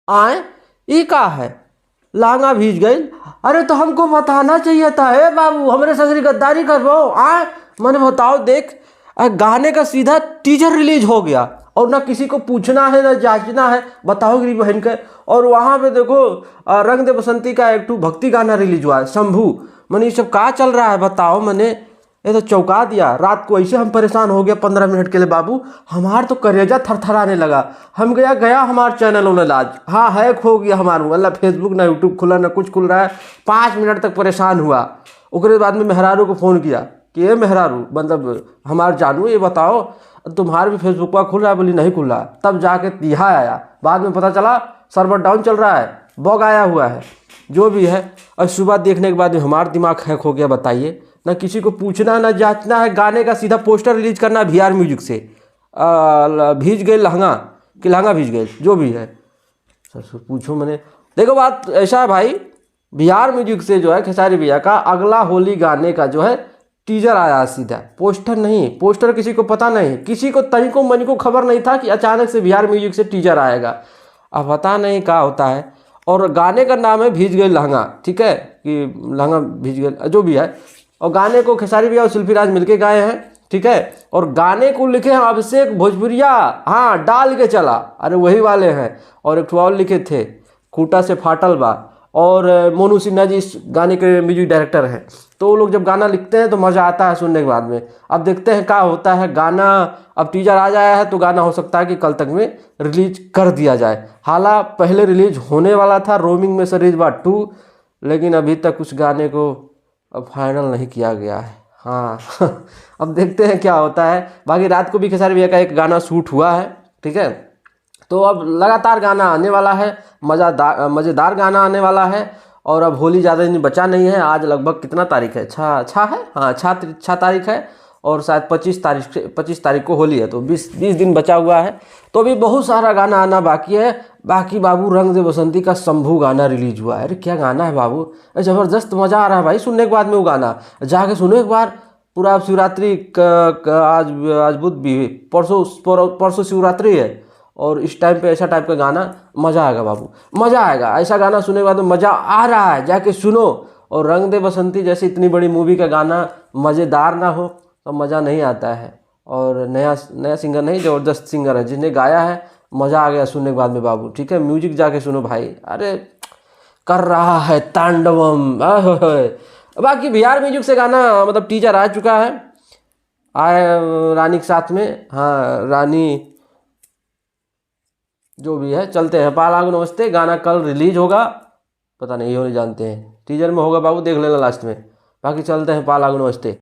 आए ये का है, लांगा भीज गई। अरे तो हमको बताना चाहिए था, हे बाबू हमरे संगरी गद्दारी कर रहे हो आए। मैंने बताओ देख, गाने का सीधा टीजर रिलीज हो गया और ना किसी को पूछना है ना जांचना है, बताओ गरीब बहन के। और वहाँ पे देखो रंग दे बसंती का एक भक्ति गाना रिलीज हुआ है, शंभू। मैंने ये सब कहाँ चल रहा है बताओ। मैंने ये तो चौंका दिया। रात को ऐसे हम परेशान हो गया 15 मिनट के लिए बाबू, हमार तो करेजा थरथराने लगा। हम गया हमारा चैनल उन्हें लाज, हाँ हैक हो गया हमारा, मतलब फेसबुक ना यूट्यूब खुला ना कुछ खुल रहा है। 5 मिनट तक परेशान हुआ। उसके बाद में मेहरारू को फ़ोन किया कि ये मेहरारू मतलब हमार जानू, ये बताओ तुम्हारे भी फेसबुक पर खुल रहा है? बोली नहीं खुल रहा। तब जाके यहाँ आया, बाद में पता चला सर्वर डाउन चल रहा है, बग आया हुआ है, जो भी है। और सुबह देखने के बाद में हमारा दिमाग हैक हो गया। बताइए, ना किसी को पूछना ना जांचना है, गाने का सीधा पोस्टर रिलीज करना VR म्यूजिक से। भीज गए लहंगा कि लहंगा भीज गए, जो भी है। सर पूछो मैंने, देखो बात ऐसा है भाई, VR म्यूजिक से जो है खेसारी भैया का अगला होली गाने का जो है टीजर आया सीधा, पोस्टर नहीं। पोस्टर किसी को पता नहीं, किसी को तनिको मनिको खबर नहीं था कि अचानक से VR म्यूजिक से टीजर आएगा। अब पता नहीं क्या होता है। और गाने का नाम है भीज गई लहंगा, ठीक है, कि लहंगा भीज गई, जो भी है। और गाने को खेसारी भैया और शिल्पी राज मिलके गाए हैं, ठीक है। और गाने को लिखे हैं अभिषेक भोजपुरिया, हाँ डाल के चला, अरे वही वाले हैं। और एक और लिखे थे खूटा से फाटल बा, और मोनू सिन्हा जी इस गाने के म्यूजिक डायरेक्टर हैं। तो वो लोग जब गाना लिखते हैं तो मज़ा आता है सुनने के बाद में। अब देखते हैं क्या होता है। गाना अब टीजर आ जाया है तो गाना हो सकता है कि कल तक में रिलीज कर दिया जाए। हालांकि पहले रिलीज होने वाला था रोमिंग में सीरीज पार्ट 2, लेकिन अभी तक उस गाने को अब फाइनल नहीं किया गया है। हाँ अब देखते हैं क्या होता है। बाकी रात को भी खेसारी भैया का एक गाना शूट हुआ है, ठीक है। तो अब लगातार गाना आने वाला है, मज़ेदार गाना आने वाला है। और अब होली ज़्यादा दिन बचा नहीं है। आज लगभग कितना तारीख है, छः है, हाँ 6 तारीख है। और शायद 25 तारीख को होली है, तो 20 दिन बचा हुआ है। तो अभी बहुत सारा गाना आना बाकी है। बाकी बाबू रंग दे बसंती का शंभू गाना रिलीज हुआ है। अरे क्या गाना है बाबू, ज़बरदस्त मज़ा आ रहा है भाई सुनने के बाद में। वो गाना जाके सुनो एक बार पूरा। अब शिवरात्रि आज बुध भी, परसों शिवरात्रि है। और इस टाइम पे ऐसा टाइप का गाना मज़ा आएगा बाबू, मज़ा आएगा। ऐसा गाना सुनने के बाद में मज़ा आ रहा है, जाके सुनो। और रंग दे बसंती जैसी इतनी बड़ी मूवी का गाना मज़ेदार ना हो तो मज़ा नहीं आता है। और नया सिंगर नहीं, ज़बरदस्त सिंगर है जिसने गाया है, मज़ा आ गया सुनने के बाद में बाबू, ठीक है। म्यूजिक जाके सुनो भाई, अरे कर रहा है तांडवम। बाकी VR म्यूजिक से गाना मतलब टीजर आ चुका है, आए रानी के साथ में, हाँ रानी जो भी है। चलते हैं पालागु नमस्ते, गाना कल रिलीज होगा, पता नहीं, ये नहीं जानते हैं। टीजर में होगा बाबू, देख लेना लास्ट में। बाकी चलते हैं पालागु नमस्ते।